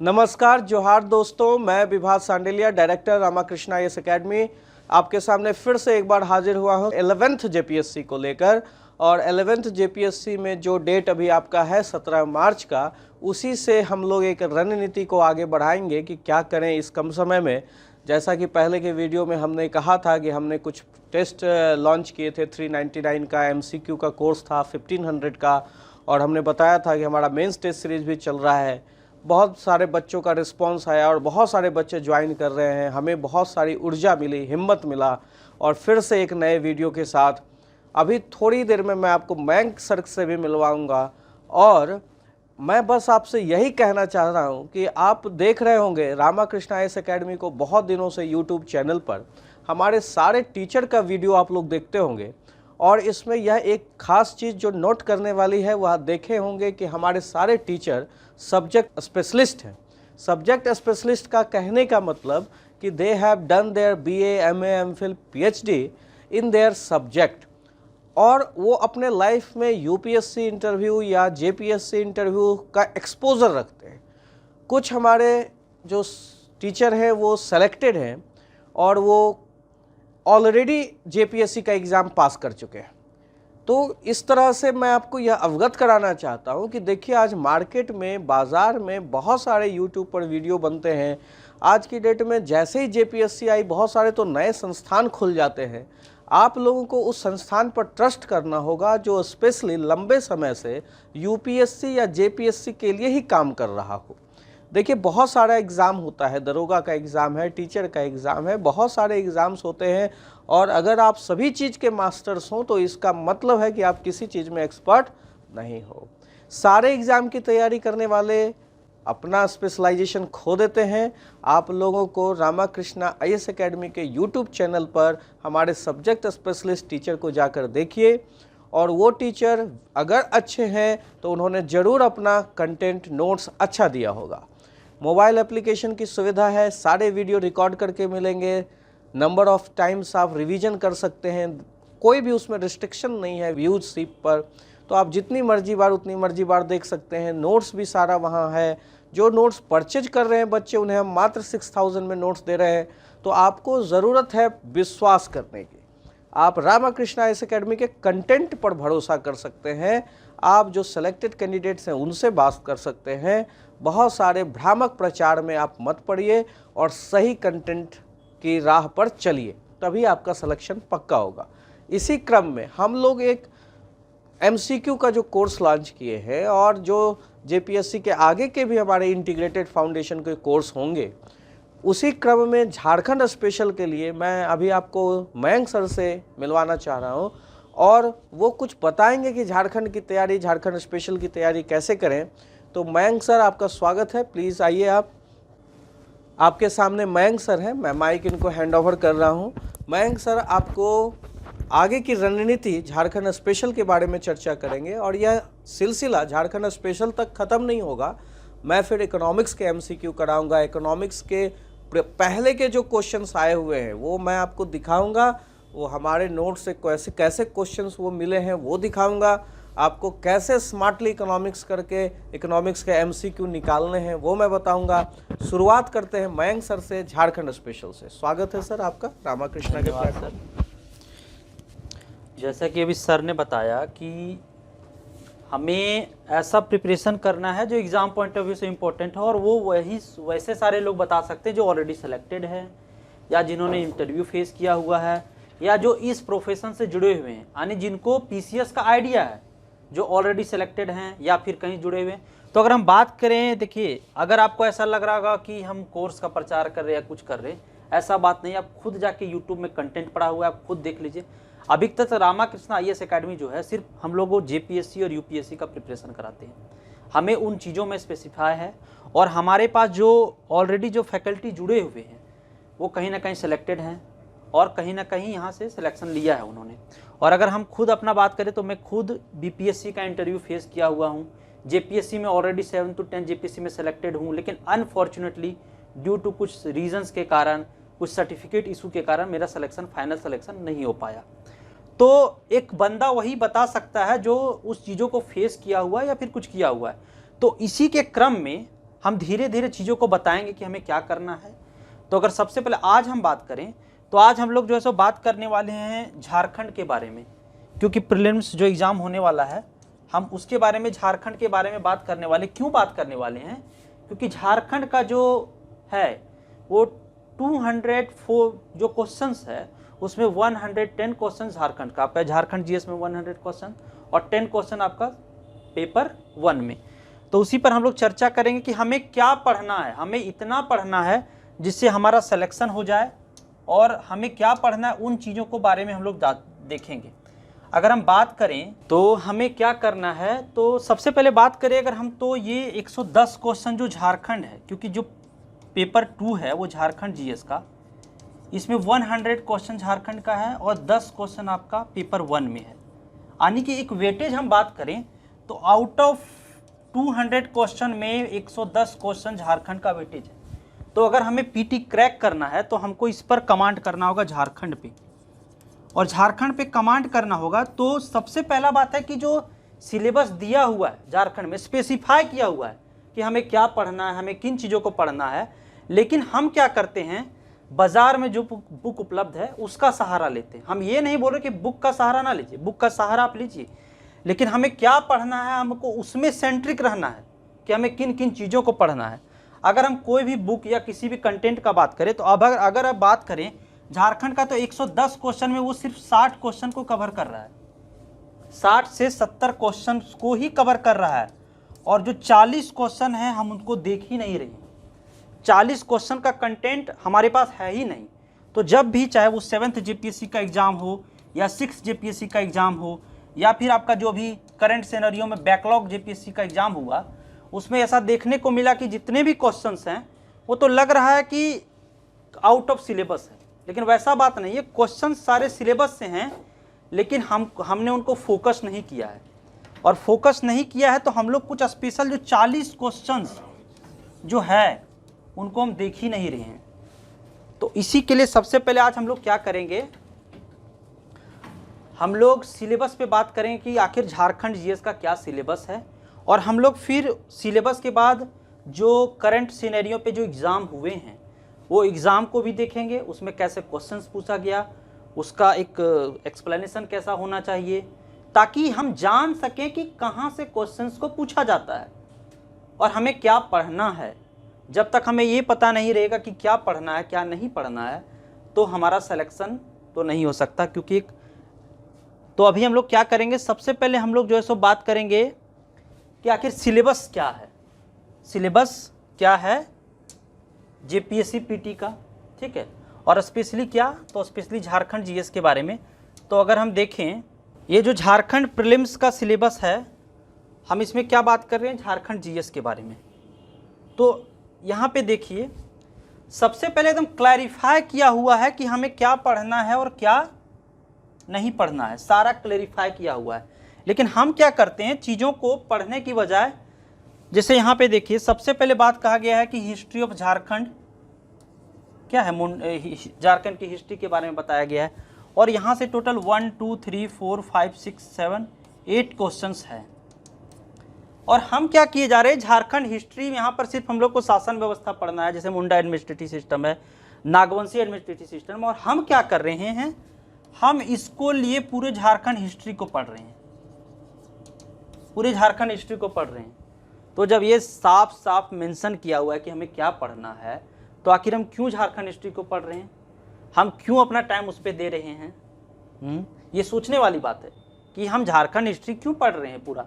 नमस्कार, जोहार दोस्तों। मैं Vibhas Sandelia, director Ramakrishna IAS academy, आपके सामने फिर से एक बार हाजिर हुआ हूं 11th जेपीएससी को लेकर। और 11th जेपीएससी में जो डेट अभी आपका है 17 मार्च का, उसी से हम लोग एक रणनीति को आगे बढ़ाएंगे कि क्या करें इस कम समय में। जैसा कि पहले के वीडियो में हमने कहा था कि हमने कुछ टेस्ट लॉन्च किए थे। 399 का एमसीक्यू का कोर्स था, 1500 का, और हमने बताया था कि हमारा मेंस टेस्ट सीरीज भी चल रहा है। बहुत सारे बच्चों का रिस्पांस आया और बहुत सारे बच्चे ज्वाइन कर रहे हैं। हमें बहुत सारी ऊर्जा मिली, हिम्मत मिला। और फिर से एक नए वीडियो के साथ अभी थोड़ी देर में मैं आपको मयंक सर से भी मिलवाऊंगा। और मैं बस आपसे यही कहना चाह रहा हूं कि आप देख रहे होंगे रामाकृष्णा आईएएस एकेडमी को बहुत दिनों से यूट्यूब चैनल पर हमारे सारे टीचर का वीडियो आप लोग देखते होंगे। और इसमें यह एक खास चीज़ जो नोट करने वाली है, वह देखे होंगे कि हमारे सारे टीचर सब्जेक्ट स्पेशलिस्ट हैं। सब्जेक्ट स्पेशलिस्ट का कहने का मतलब कि they have done their BA, MA, MPhil, PhD in their subject. और वो अपने लाइफ में यूपीएससी इंटरव्यू या जेपीएससी इंटरव्यू का एक्सपोजर रखते हैं। कुछ हमारे जो टीचर हैं वो सेलेक्टेड हैं और वो ऑलरेडी जेपीएससी का एग्ज़ाम पास कर चुके हैं। तो इस तरह से मैं आपको यह अवगत कराना चाहता हूं कि देखिए, आज मार्केट में, बाज़ार में बहुत सारे यूट्यूब पर वीडियो बनते हैं। आज की डेट में जैसे ही जेपीएससी आई, बहुत सारे तो नए संस्थान खुल जाते हैं। आप लोगों को उस संस्थान पर ट्रस्ट करना होगा जो स्पेशली लंबे समय से यूपीएससी या जेपीएससी के लिए ही काम कर रहा हो। देखिए, बहुत सारा एग्ज़ाम होता है, दरोगा का एग्ज़ाम है, टीचर का एग्ज़ाम है, बहुत सारे एग्ज़ाम्स होते हैं। और अगर आप सभी चीज़ के मास्टर्स हों तो इसका मतलब है कि आप किसी चीज़ में एक्सपर्ट नहीं हो। सारे एग्ज़ाम की तैयारी करने वाले अपना स्पेशलाइजेशन खो देते हैं। आप लोगों को रामाकृष्णा आईएएस एकेडमी के यूट्यूब चैनल पर हमारे सब्जेक्ट स्पेशलिस्ट टीचर को जाकर देखिए। और वो टीचर अगर अच्छे हैं तो उन्होंने ज़रूर अपना कंटेंट, नोट्स अच्छा दिया होगा। मोबाइल एप्लीकेशन की सुविधा है, सारे वीडियो रिकॉर्ड करके मिलेंगे। नंबर ऑफ़ टाइम्स आप रिवीजन कर सकते हैं, कोई भी उसमें रिस्ट्रिक्शन नहीं है व्यूज सीप पर। तो आप जितनी मर्जी बार उतनी मर्जी बार देख सकते हैं। नोट्स भी सारा वहाँ है। जो नोट्स परचेज कर रहे हैं बच्चे, उन्हें हम मात्र 6000 में नोट्स दे रहे हैं। तो आपको ज़रूरत है विश्वास करने की। आप रामाकृष्णा आईएएस एकेडमी के कंटेंट पर भरोसा कर सकते हैं। आप जो सेलेक्टेड कैंडिडेट्स हैं उनसे बात कर सकते हैं। बहुत सारे भ्रामक प्रचार में आप मत पड़िए और सही कंटेंट की राह पर चलिए, तभी आपका सिलेक्शन पक्का होगा। इसी क्रम में हम लोग एक एमसीक्यू का जो कोर्स लॉन्च किए हैं और जो जेपीएससी के आगे के भी हमारे इंटीग्रेटेड फाउंडेशन के कोर्स होंगे, उसी क्रम में झारखंड स्पेशल के लिए मैं अभी आपको मयंक सर से मिलवाना चाह रहा हूं। और वो कुछ बताएंगे कि झारखंड की तैयारी, झारखंड स्पेशल की तैयारी कैसे करें। तो मयंक सर, आपका स्वागत है। प्लीज़ आइए। आपके सामने मयंक सर हैं। मैं माइक इनको हैंड ओवर कर रहा हूं। मयंक सर आपको आगे की रणनीति झारखंड स्पेशल के बारे में चर्चा करेंगे। और यह सिलसिला झारखंड स्पेशल तक ख़त्म नहीं होगा। मैं फिर इकोनॉमिक्स के एमसीक्यू कराऊंगा। इकोनॉमिक्स के पहले के जो क्वेश्चंस आए हुए हैं वो मैं आपको दिखाऊंगा। वो हमारे नोट से कैसे कैसे क्वेश्चंस वो मिले हैं वो दिखाऊंगा। आपको कैसे स्मार्टली इकोनॉमिक्स करके इकोनॉमिक्स के एमसीक्यू निकालने हैं वो मैं बताऊंगा। शुरुआत करते हैं मयंक सर से, झारखंड स्पेशल से। स्वागत है सर आपका रामाकृष्णा के प्लेटफॉर्म। जैसा कि अभी सर ने बताया कि हमें ऐसा प्रिपरेशन करना है जो एग्ज़ाम पॉइंट ऑफ व्यू से इम्पोर्टेंट है, और वो वैसे सारे लोग बता सकते हैं जो ऑलरेडी सेलेक्टेड है या जिन्होंने इंटरव्यू फेस किया हुआ है या जो इस प्रोफेशन से जुड़े हुए हैं, यानी जिनको पीसीएस का आइडिया है, जो ऑलरेडी सेलेक्टेड हैं या फिर कहीं जुड़े हुए हैं। तो अगर हम बात करें, देखिए, अगर आपको ऐसा लग रहा होगा कि हम कोर्स का प्रचार कर रहे हैं या कुछ कर रहे हैं, ऐसा बात नहीं। आप खुद जाके यूट्यूब में कंटेंट पड़ा हुआ है, आप खुद देख लीजिए। अभी तक रामाकृष्णा आईएएस एकेडमी जो है सिर्फ हम लोगों को जेपीएससी और यूपीएससी का प्रिपरेशन कराते हैं। हमें उन चीज़ों में स्पेसिफाई है, और हमारे पास जो ऑलरेडी जो फैकल्टी जुड़े हुए हैं वो कहीं ना कहीं सेलेक्टेड हैं और कहीं ना कहीं यहाँ से सिलेक्शन लिया है उन्होंने। और अगर हम खुद अपना बात करें तो मैं खुद बीपीएससी का इंटरव्यू फेस किया हुआ हूँ। जेपीएससी में ऑलरेडी 7 to 10 जेपीएससी में सेलेक्टेड हूँ, लेकिन अनफॉर्चुनेटली ड्यू टू कुछ रीजंस के कारण, कुछ सर्टिफिकेट इशू के कारण मेरा सिलेक्शन, फाइनल सिलेक्शन नहीं हो पाया। तो एक बंदा वही बता सकता है जो उस चीज़ों को फेस किया हुआ है या फिर कुछ किया हुआ है। तो इसी के क्रम में हम धीरे धीरे चीज़ों को बताएंगे कि हमें क्या करना है। तो अगर सबसे पहले आज हम बात करें तो आज हम लोग जो है सो बात करने वाले हैं झारखंड के बारे में, क्योंकि प्रीलिम्स जो एग्ज़ाम होने वाला है हम उसके बारे में, झारखंड के बारे में बात करने वाले। क्यों बात करने वाले हैं? क्योंकि झारखंड का जो है वो 204 जो क्वेश्चंस है उसमें 110 क्वेश्चन झारखंड का, आपका झारखंड जीएस में 100 क्वेश्चन और 10 क्वेश्चन आपका पेपर 1 में। तो उसी पर हम लोग चर्चा करेंगे कि हमें क्या पढ़ना है, हमें इतना पढ़ना है जिससे हमारा सिलेक्शन हो जाए, और हमें क्या पढ़ना है उन चीज़ों को बारे में हम लोग देखेंगे। अगर हम बात करें तो हमें क्या करना है, तो सबसे पहले बात करें अगर हम, तो ये 110 क्वेश्चन जो झारखंड है, क्योंकि जो पेपर 2 है वो झारखंड जीएस का, इसमें 100 क्वेश्चन झारखंड का है और 10 क्वेश्चन आपका पेपर 1 में है। यानी कि एक वेटेज हम बात करें तो आउट ऑफ 200 क्वेश्चन में 110 क्वेश्चन झारखंड का वेटेज है। तो अगर हमें पीटी क्रैक करना है तो हमको इस पर कमांड करना होगा झारखंड पे, और झारखंड पे कमांड करना होगा। तो सबसे पहला बात है कि जो सिलेबस दिया हुआ है झारखंड में, स्पेसिफाई किया हुआ है कि हमें क्या पढ़ना है, हमें किन चीज़ों को पढ़ना है। लेकिन हम क्या करते हैं, बाजार में जो बुक उपलब्ध है उसका सहारा लेते हैं। हम ये नहीं बोल रहे कि बुक का सहारा ना लीजिए, बुक का सहारा आप लीजिए, लेकिन हमें क्या पढ़ना है, हमको उसमें सेंट्रिक रहना है कि हमें किन किन चीज़ों को पढ़ना है। अगर हम कोई भी बुक या किसी भी कंटेंट का बात करें तो अब अगर आप बात करें झारखंड का, तो 110 क्वेश्चन में वो सिर्फ 60 क्वेश्चन को कवर कर रहा है, 60 से 70 क्वेश्चन को ही कवर कर रहा है, और जो 40 क्वेश्चन हैं हम उनको देख ही नहीं रहे। 40 क्वेश्चन का कंटेंट हमारे पास है ही नहीं। तो जब भी, चाहे वो 7th जेपीएससी का एग्ज़ाम हो या 6th जेपीएससी का एग्ज़ाम हो, या फिर आपका जो भी करंट सिनेरियो में बैकलॉग जेपीएससी का एग्ज़ाम हुआ, उसमें ऐसा देखने को मिला कि जितने भी क्वेश्चंस हैं वो तो लग रहा है कि आउट ऑफ सिलेबस है, लेकिन वैसा बात नहीं है। क्वेश्चन सारे सिलेबस से हैं, लेकिन हमने उनको फोकस नहीं किया है, और फोकस नहीं किया है तो हम लोग कुछ स्पेशल जो 40 क्वेश्चंस जो है उनको हम देख ही नहीं रहे हैं। तो इसी के लिए सबसे पहले आज हम लोग क्या करेंगे, हम लोग सिलेबस पे बात करेंगे कि आखिर झारखंड जीएस का क्या सिलेबस है, और हम लोग फिर सिलेबस के बाद जो करंट सिनेरियो पे जो एग्ज़ाम हुए हैं वो एग्ज़ाम को भी देखेंगे, उसमें कैसे क्वेश्चंस पूछा गया, उसका एक एक्सप्लेनेशन कैसा होना चाहिए, ताकि हम जान सकें कि कहाँ से क्वेश्चंस को पूछा जाता है और हमें क्या पढ़ना है। जब तक हमें ये पता नहीं रहेगा कि क्या पढ़ना है क्या नहीं पढ़ना है, तो हमारा सिलेक्शन तो नहीं हो सकता। क्योंकि तो अभी हम लोग क्या करेंगे, सबसे पहले हम लोग जो है सो बात करेंगे कि आखिर सिलेबस क्या है, सिलेबस क्या है जेपीएससी पीटी का, ठीक है, और स्पेशली क्या, तो स्पेशली झारखंड जीएस के बारे में। तो अगर हम देखें ये जो झारखंड प्रीलिम्स का सिलेबस है, हम इसमें क्या बात कर रहे हैं, झारखंड जीएस के बारे में। तो यहाँ पे देखिए सबसे पहले एकदम क्लैरिफाई किया हुआ है कि हमें क्या पढ़ना है और क्या नहीं पढ़ना है, सारा क्लैरिफाई किया हुआ है। लेकिन हम क्या करते हैं, चीज़ों को पढ़ने की बजाय, जैसे यहाँ पे देखिए सबसे पहले बात कहा गया है कि हिस्ट्री ऑफ झारखंड क्या है, झारखंड की हिस्ट्री के बारे में बताया गया है, और यहाँ से टोटल 1 2 3 4 5 6 7 8 क्वेश्चंस हैं। और हम क्या किए जा रहे हैं, झारखंड हिस्ट्री में यहाँ पर सिर्फ हम लोग को शासन व्यवस्था पढ़ना है, जैसे मुंडा एडमिनिस्ट्रेटिव सिस्टम है, नागवंशी एडमिनिस्ट्रेटिव सिस्टम, और हम क्या कर रहे हैं, हम इसको लिए पूरे झारखंड हिस्ट्री को पढ़ रहे हैं, पूरे झारखंड हिस्ट्री को पढ़ रहे हैं। तो जब ये साफ साफ मेंशन किया हुआ है कि हमें क्या पढ़ना है, तो आखिर हम क्यों झारखंड हिस्ट्री को पढ़ रहे हैं, हम क्यों अपना टाइम उस पर दे रहे हैं। ये सोचने वाली बात है कि हम झारखंड हिस्ट्री क्यों पढ़ रहे हैं पूरा,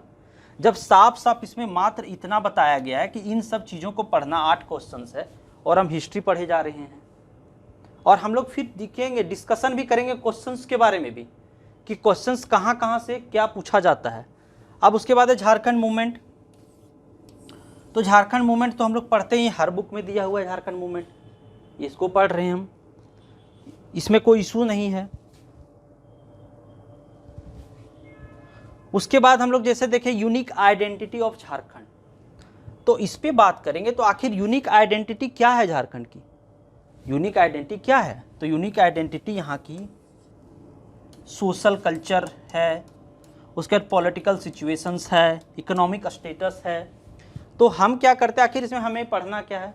जब साफ साफ इसमें मात्र इतना बताया गया है कि इन सब चीज़ों को पढ़ना, 8 क्वेश्चंस है, और हम हिस्ट्री पढ़े जा रहे हैं। और हम लोग फिर दिखेंगे, डिस्कशन भी करेंगे क्वेश्चंस के बारे में भी, कि क्वेश्चंस कहाँ कहाँ से क्या पूछा जाता है। अब उसके बाद है झारखंड मूवमेंट। तो झारखंड मूवमेंट तो हम लोग पढ़ते ही, हर बुक में दिया हुआ है झारखंड मूवमेंट, इसको पढ़ रहे हैं हम, इसमें कोई इशू नहीं है। उसके बाद हम लोग जैसे देखें यूनिक आइडेंटिटी ऑफ झारखंड, तो इस पे बात करेंगे। तो आखिर यूनिक आइडेंटिटी क्या है झारखंड की, यूनिक आइडेंटिटी क्या है, तो यूनिक आइडेंटिटी यहाँ की सोशल कल्चर है, उसके बाद पॉलिटिकल सिचुएशंस है, इकोनॉमिक स्टेटस है, तो हम क्या करते हैं, आखिर इसमें हमें पढ़ना क्या है?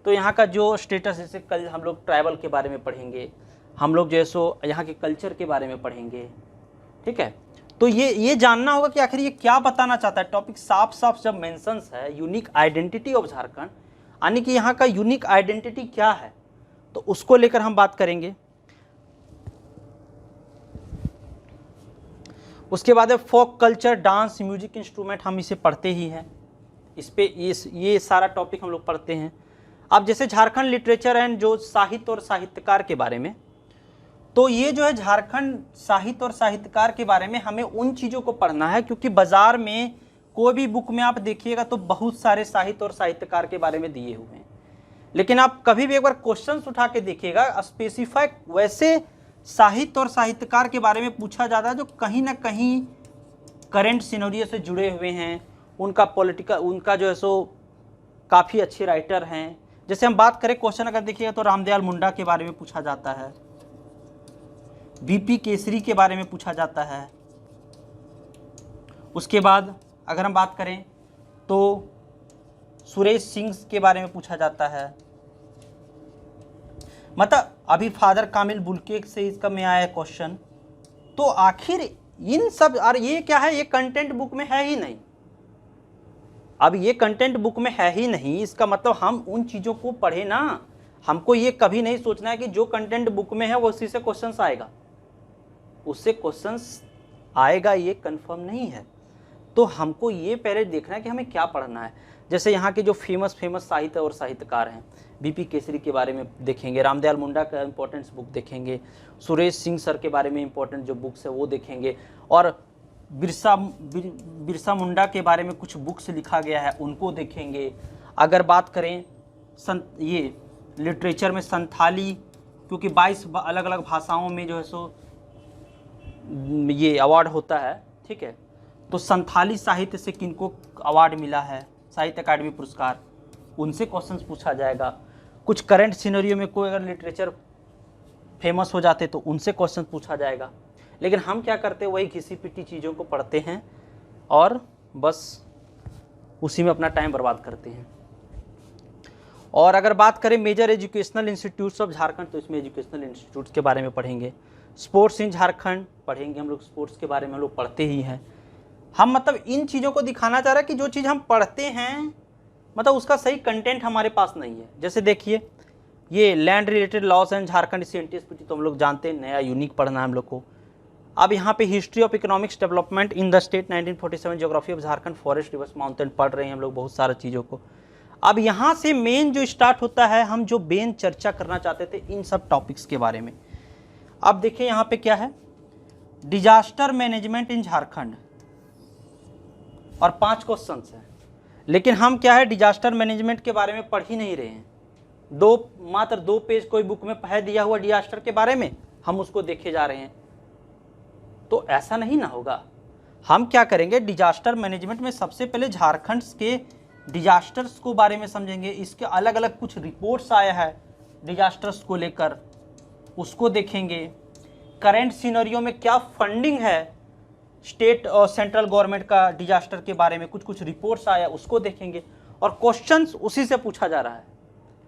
तो यहाँ का जो स्टेटस, जैसे कल हम लोग ट्राइबल के बारे में पढ़ेंगे, हम लोग जो है सो यहाँ के कल्चर के बारे में पढ़ेंगे, ठीक है। तो ये जानना होगा कि आखिर ये क्या बताना चाहता है। टॉपिक साफ साफ जब मेंशंस है यूनिक आइडेंटिटी ऑफ झारखंड, यानी कि यहाँ का यूनिक आइडेंटिटी क्या है, तो उसको लेकर हम बात करेंगे। उसके बाद है folk culture, dance, music instrument, हम इसे पढ़ते ही हैं। इस पे ये सारा टॉपिक हम लोग पढ़ते हैं। अब जैसे झारखंड लिटरेचर एंड जो साहित्य और साहित्यकार के बारे में, तो ये जो है झारखंड साहित्य और साहित्यकार के बारे में हमें उन चीज़ों को पढ़ना है, क्योंकि बाजार में कोई भी बुक में आप देखिएगा तो बहुत सारे साहित्य और साहित्यकार के बारे में दिए हुए हैं, लेकिन आप कभी भी एक बार क्वेश्चंस उठा के देखिएगा, स्पेसिफाई वैसे साहित्य और साहित्यकार के बारे में पूछा जाता है जो कहीं ना कहीं करंट सिनेरियो से जुड़े हुए हैं, उनका जो है सो काफ़ी अच्छे राइटर हैं। जैसे हम बात करें, क्वेश्चन अगर देखिएगा तो रामदयाल मुंडा के बारे में पूछा जाता है, बीपी केसरी के बारे में पूछा जाता है। उसके बाद अगर हम बात करें तो सुरेश सिंह के बारे में पूछा जाता है। मतलब अभी फादर कामिल बुल्के से इसका में आया क्वेश्चन। तो आखिर इन सब, और ये क्या है, ये कंटेंट बुक में है ही नहीं। अब ये कंटेंट बुक में है ही नहीं, इसका मतलब हम उन चीज़ों को पढ़े ना। हमको ये कभी नहीं सोचना है कि जो कंटेंट बुक में है वो उसी से क्वेश्चंस आएगा, उससे क्वेश्चंस आएगा, ये कंफर्म नहीं है। तो हमको ये पहले देखना है कि हमें क्या पढ़ना है। जैसे यहाँ के जो फेमस साहित्य और साहित्यकार हैं, बीपी केसरी के बारे में देखेंगे, रामदयाल मुंडा का इंपॉर्टेंस बुक देखेंगे, सुरेश सिंह सर के बारे में इंपॉर्टेंट जो बुक्स है वो देखेंगे, और बिरसा मुंडा के बारे में कुछ बुक्स लिखा गया है उनको देखेंगे। अगर बात करें ये लिटरेचर में संथाली, क्योंकि 22 अलग अलग भाषाओं में जो है सो ये अवार्ड होता है, ठीक है, तो संथाली साहित्य से किनको अवार्ड मिला है, साहित्य अकादमी पुरस्कार, उनसे क्वेश्चंस पूछा जाएगा। कुछ करंट सिनेरियो में कोई अगर लिटरेचर फेमस हो जाते तो उनसे क्वेश्चन पूछा जाएगा। लेकिन हम क्या करते हैं, वही घिसी पिटी चीज़ों को पढ़ते हैं और बस उसी में अपना टाइम बर्बाद करते हैं। और अगर बात करें major educational institutes of Jharkhand, तो इसमें एजुकेशनल इंस्टीट्यूट्स के बारे में पढ़ेंगे। स्पोर्ट्स इन झारखंड पढ़ेंगे, हम लोग स्पोर्ट्स के बारे में हम लोग पढ़ते ही हैं। हम मतलब इन चीज़ों को दिखाना चाह रहे हैं कि जो चीज़ हम पढ़ते हैं मतलब उसका सही कंटेंट हमारे पास नहीं है। जैसे देखिए ये land related loss and Jharkhand CNTSPT तो हम लोग जानते हैं, नया यूनिक पढ़ना है हम लोग को। अब यहाँ पे history of economics development in the state 1947, geography of Jharkhand, forest, reverse, mountain पढ़ रहे हैं हम लोग बहुत सारा चीज़ों को। अब यहाँ से मेन जो स्टार्ट होता है, हम जो मेन चर्चा करना चाहते थे इन सब टॉपिक्स के बारे में। अब देखिए यहाँ पे क्या है, डिजास्टर मैनेजमेंट इन झारखंड, और 5 क्वेश्चंस हैं। लेकिन हम क्या है, डिजास्टर मैनेजमेंट के बारे में पढ़ ही नहीं रहे हैं। मात्र 2 पेज कोई बुक में है दिया हुआ डिजास्टर के बारे में, हम उसको देखे जा रहे हैं। तो ऐसा नहीं ना होगा। हम क्या करेंगे, डिजास्टर मैनेजमेंट में सबसे पहले झारखंड के डिजास्टर्स को बारे में समझेंगे। इसके अलग अलग कुछ रिपोर्ट्स आया है डिजास्टर्स को लेकर, उसको देखेंगे। करंट सिनेरियो में क्या फंडिंग है स्टेट और सेंट्रल गवर्नमेंट का डिजास्टर के बारे में, कुछ रिपोर्ट्स आया उसको देखेंगे, और क्वेश्चंस उसी से पूछा जा रहा है।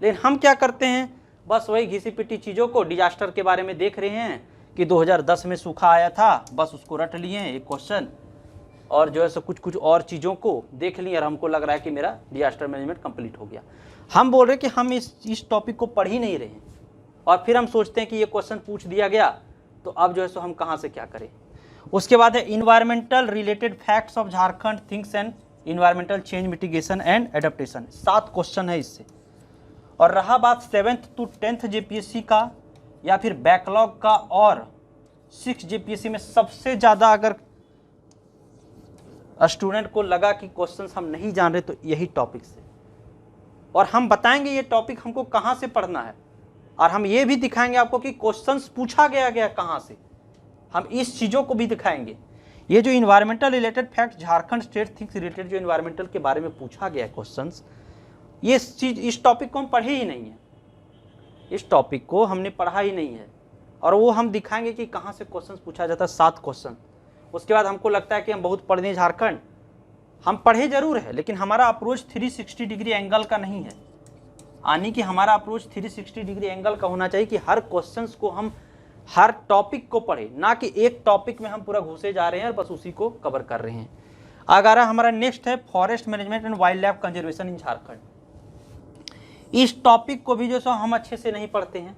लेकिन हम क्या करते हैं, बस वही घिसी पिटी चीज़ों को डिजास्टर के बारे में देख रहे हैं कि 2010 में सूखा आया था, बस उसको रट लिए एक क्वेश्चन, और जो है सो कुछ और चीज़ों को देख लिए, और हमको लग रहा है कि मेरा डिजास्टर मैनेजमेंट कंप्लीट हो गया। हम बोल रहे हैं कि हम इस टॉपिक को पढ़ ही नहीं रहे हैं, और फिर हम सोचते हैं कि ये क्वेश्चन पूछ दिया गया तो अब जो है सो हम कहाँ से क्या करें। उसके बाद है environmental related facts of Jharkhand, things and environmental change mitigation and adaptation, 7 question है इससे। और रहा बात 7th to 10th JPSC का या फिर बैकलॉग का, और 6 JPSC में सबसे ज़्यादा अगर स्टूडेंट को लगा कि क्वेश्चंस हम नहीं जान रहे तो यही टॉपिक से, और हम बताएंगे ये टॉपिक हमको कहाँ से पढ़ना है, और हम ये भी दिखाएंगे आपको कि क्वेश्चंस पूछा गया कहाँ से, हम इस चीज़ों को भी दिखाएंगे। ये जो environmental related fact Jharkhand state things related जो इन्वायरमेंटल के बारे में पूछा गया क्वेश्चंस, ये चीज़, इस टॉपिक को हम पढ़े ही नहीं है, इस टॉपिक को हमने पढ़ा ही नहीं है, और वो हम दिखाएंगे कि कहाँ से क्वेश्चंस पूछा जाता है, 7 क्वेश्चन। उसके बाद हमको लगता है कि हम बहुत पढ़ दें झारखंड, हम पढ़े जरूर है लेकिन हमारा अप्रोच 360 डिग्री एंगल का नहीं है, यानी कि हमारा अप्रोच 360 डिग्री एंगल का होना चाहिए कि हर क्वेश्चंस को हम हर टॉपिक को पढ़े, ना कि एक टॉपिक में हम पूरा घुसे जा रहे हैं और बस उसी को कवर कर रहे हैं। अगर हमारा नेक्स्ट है forest management and wildlife conservation in Jharkhand. इस टॉपिक को भी जो सो हम अच्छे से नहीं पढ़ते हैं।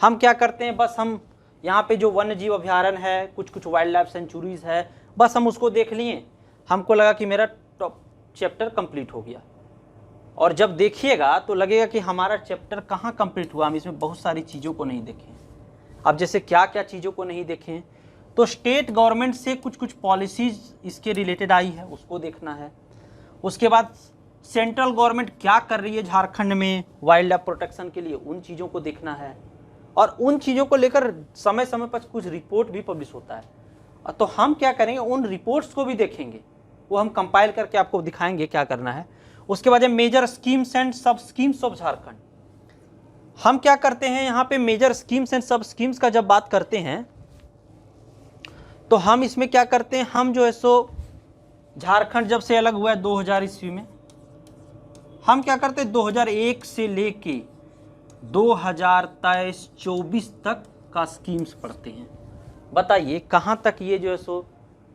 हम क्या करते हैं, बस हम यहाँ पे जो वन्य जीव अभ्यारण्य है, कुछ कुछ वाइल्ड लाइफ सेंचुरीज है, बस हम उसको देख लिए, हमको लगा कि मेरा चैप्टर कंप्लीट हो गया। और जब देखिएगा तो लगेगा कि हमारा चैप्टर कहाँ कंप्लीट हुआ, हम इसमें बहुत सारी चीज़ों को नहीं देखें। अब जैसे क्या क्या चीज़ों को नहीं देखें, तो स्टेट गवर्नमेंट से कुछ कुछ पॉलिसीज़ इसके रिलेटेड आई है, उसको देखना है। उसके बाद सेंट्रल गवर्नमेंट क्या कर रही है झारखंड में वाइल्ड लाइफ प्रोटेक्शन के लिए, उन चीज़ों को देखना है। और उन चीज़ों को लेकर समय समय पर कुछ रिपोर्ट भी पब्लिश होता है, तो हम क्या करेंगे, उन रिपोर्ट्स को भी देखेंगे, वो हम कंपाइल करके आपको दिखाएंगे क्या करना है। उसके बाद मेजर स्कीम्स एंड सब स्कीम्स ऑफ झारखंड। हम क्या करते हैं यहाँ पे, मेजर स्कीम्स एंड सब स्कीम्स का जब बात करते हैं तो हम इसमें क्या करते हैं, हम जो है सो झारखंड जब से अलग हुआ है 2000 ईस्वी में, हम क्या करते हैं 2001 से लेके 2023-24 तक का स्कीम्स पढ़ते हैं। बताइए कहाँ तक ये जो है सो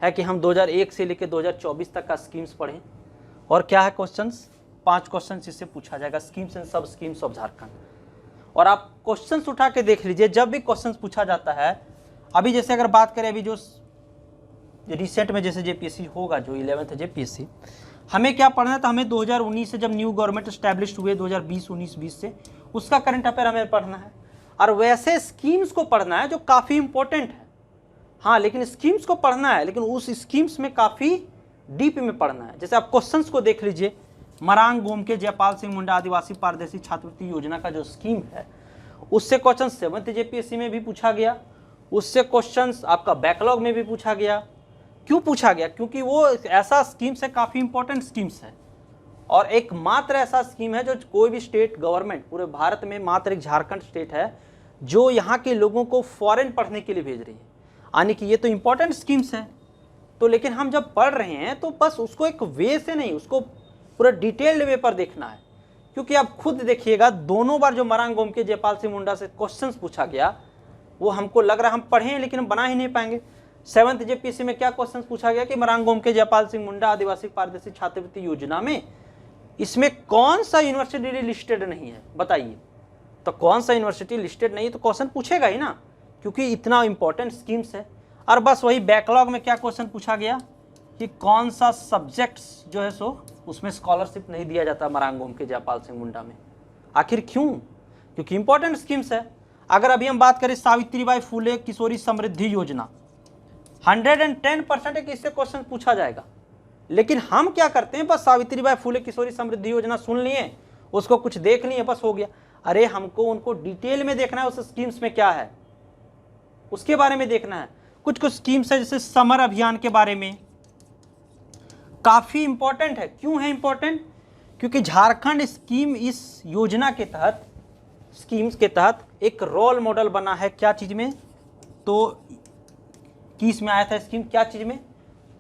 है कि हम 2001 से लेके 2024 तक का स्कीम्स पढ़ें। और क्या है क्वेश्चंस, 5 क्वेश्चंस इससे पूछा जाएगा, स्कीम्स एंड सब स्कीम्स ऑफ झारखंड। और आप क्वेश्चंस उठा के देख लीजिए, जब भी क्वेश्चंस पूछा जाता है, अभी जैसे अगर बात करें, अभी जो रिसेंट में जैसे जेपीएससी होगा, जो 11th जेपीएससी, हमें क्या पढ़ना है, तो हमें 2019 से जब न्यू गवर्नमेंट एस्टैब्लिश हुए 2020-19-20 से, उसका करंट अफेयर हमें पढ़ना है। और वैसे स्कीम्स को पढ़ना है जो काफ़ी इंपॉर्टेंट है। हाँ, लेकिन स्कीम्स को पढ़ना है, लेकिन उस स्कीम्स में काफ़ी डीप में पढ़ना है। जैसे आप क्वेश्चंस को देख लीजिए, मरांग गोमके जयपाल सिंह मुंडा आदिवासी पारदर्शी छात्रवृत्ति योजना का जो स्कीम है, उससे क्वेश्चन 7th जेपीएससी में भी पूछा गया, उससे क्वेश्चंस आपका बैकलॉग में भी पूछा गया। क्यों पूछा गया? क्योंकि वो ऐसा स्कीम्स है, काफ़ी इंपॉर्टेंट स्कीम्स है, और एक मात्र ऐसा स्कीम है जो कोई भी स्टेट गवर्नमेंट पूरे भारत में, मात्र एक झारखंड स्टेट है जो यहाँ के लोगों को फॉरेन पढ़ने के लिए भेज रही है। यानी कि ये तो इंपॉर्टेंट स्कीम्स है, तो लेकिन हम जब पढ़ रहे हैं तो बस उसको एक वे से नहीं, उसको पूरा डिटेल्ड वे पर देखना है। क्योंकि आप खुद देखिएगा, दोनों बार जो मरांग गोमके जयपाल सिंह मुंडा से क्वेश्चंस पूछा गया, वो हमको लग रहा है हम पढ़े हैं लेकिन हम बना ही नहीं पाएंगे। 7th जेपीएससी में क्या क्वेश्चंस पूछा गया कि मरांग गोमके जयपाल सिंह मुंडा आदिवासी पारदर्शी छात्रवृत्ति योजना में इसमें कौन सा यूनिवर्सिटी लिस्टेड नहीं है, बताइए। तो कौन सा यूनिवर्सिटी लिस्टेड नहीं है तो क्वेश्चन पूछेगा ही ना, क्योंकि इतना इंपॉर्टेंट स्कीम्स है। और बस वही बैकलॉग में क्या क्वेश्चन पूछा गया कि कौन सा सब्जेक्ट्स जो है सो उसमें स्कॉलरशिप नहीं दिया जाता मरांग गोमके जयपाल सिंह मुंडा में। आखिर क्यों? क्योंकि इंपॉर्टेंट स्कीम्स है। अगर अभी हम बात करें सावित्रीबाई फुले किशोरी समृद्धि योजना, 110% इससे क्वेश्चन पूछा जाएगा। लेकिन हम क्या करते हैं, बस सावित्रीबाई फुले किशोरी समृद्धि योजना सुन लिए, उसको कुछ देख लिए, बस हो गया। अरे हमको उनको डिटेल में देखना है, उस स्कीम्स में क्या है उसके बारे में देखना है। कुछ कुछ स्कीम्स है, जैसे समर अभियान के बारे में, काफी इंपॉर्टेंट है। क्यों है इंपॉर्टेंट? क्योंकि झारखंड स्कीम इस योजना के तहत, स्कीम्स के तहत एक रोल मॉडल बना है। क्या चीज में? तो किस में आया था स्कीम, क्या चीज में?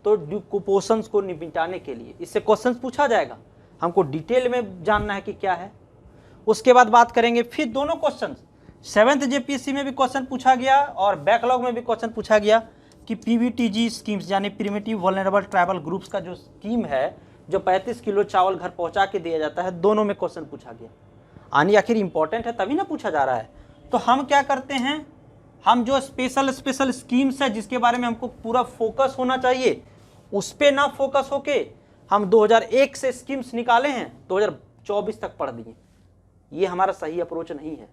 तो कुपोषण को निपटाने के लिए। इससे क्वेश्चन पूछा जाएगा, हमको डिटेल में जानना है कि क्या है। उसके बाद बात करेंगे फिर दोनों क्वेश्चन, 7th जेपीएससी में भी क्वेश्चन पूछा गया और बैकलॉग में भी क्वेश्चन पूछा गया कि पीवीटीजी स्कीम्स यानी प्रिमिटिव वल्नरेबल ट्राइबल ग्रुप्स का जो स्कीम है, जो 35 किलो चावल घर पहुंचा के दिया जाता है, दोनों में क्वेश्चन पूछा गया। यानी आखिर इंपॉर्टेंट है तभी ना पूछा जा रहा है। तो हम क्या करते हैं, हम जो स्पेशल स्कीम्स है जिसके बारे में हमको पूरा फोकस होना चाहिए, उस पर ना फोकस होके हम 2001 से स्कीम्स निकाले हैं, 2024 तक पढ़ दिए। ये हमारा सही अप्रोच नहीं है।